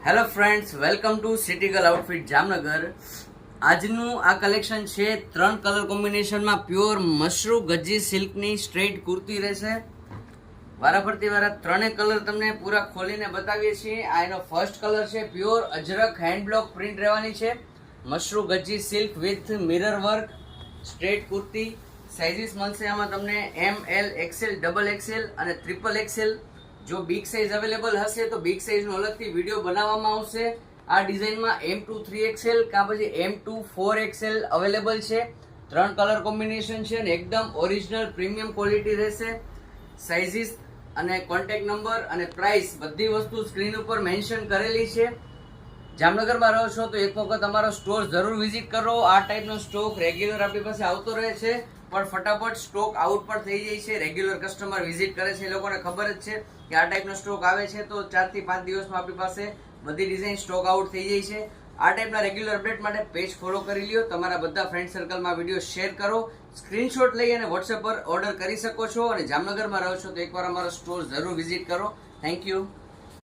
Hello friends, welcome to city girl outfit Jamnagar. આજનું આ collection છે 3 કલર કોમ્બિનેશનમાં પ્યોર મશરૂ ગજી સિલ્કની સ્ટ્રેટ કુર્તી રહેશે. વારાફરતી વારા ત્રણેય કલર તમને પૂરા ખોલીને બતાવીએ છીએ. આ એનો ફર્સ્ટ કલર છે, પ્યોર અજરક હેન્ડ બ્લોક પ્રિન્ટ રહેવાની છે. મશરૂ ગજી silk with mirror work straight kurti. Sizes મળશે આમાં તમને M, L, XL, double XL અને ટ્રિપલ એક્સેલ. જો બિગ સાઇઝ અવેલેબલ હશે તો બિગ સાઇઝનો અલગથી વિડીયો બનાવવામાં આવશે. આ ડિઝાઇનમાં M2 3XL કાં પછી M2 4XL અવેલેબલ છે. 3 કલર કોમ્બિનેશન છે અને એકદમ ઓરિજિનલ પ્રીમિયમ ક્વોલિટી રહેશે. સાઇઝીસ અને કોન્ટેક્ટ નંબર અને પ્રાઇસ બધી વસ્તુ સ્ક્રીન ઉપર મેન્શન કરેલી છે. જામનગરમાં રહો છો તો એક વખત અમારો સ્ટોર જરૂર વિઝિટ કરો. આ ટાઈપનો સ્ટોક રેગ્યુલર આપણી પાસે આવતો રહે છે, પણ ફટાફટ સ્ટોક આઉટ પણ થઈ જાય છે. રેગ્યુલર કસ્ટમર વિઝિટ કરે છે, એ લોકોને ખબર જ છે કે આ ટાઈપનો સ્ટોક આવે છે, તો 4 થી 5 દિવસમાં આપણી પાસે બધી ડિઝાઇન સ્ટોક આઉટ થઈ જાય છે. આ ટાઈપના રેગ્યુલર અપડેટ માટે પેજ ફોલો કરી લ્યો. તમારા બધા ફ્રેન્ડ સર્કલમાં વિડીયો શેર કરો. સ્ક્રીનશોટ લઈ અને વોટ્સએપ પર ઓર્ડર કરી શકો છો. અને જામનગરમાં રહો છો તો એકવાર અમારો સ્ટોર જરૂર વિઝિટ કરો. Thank you.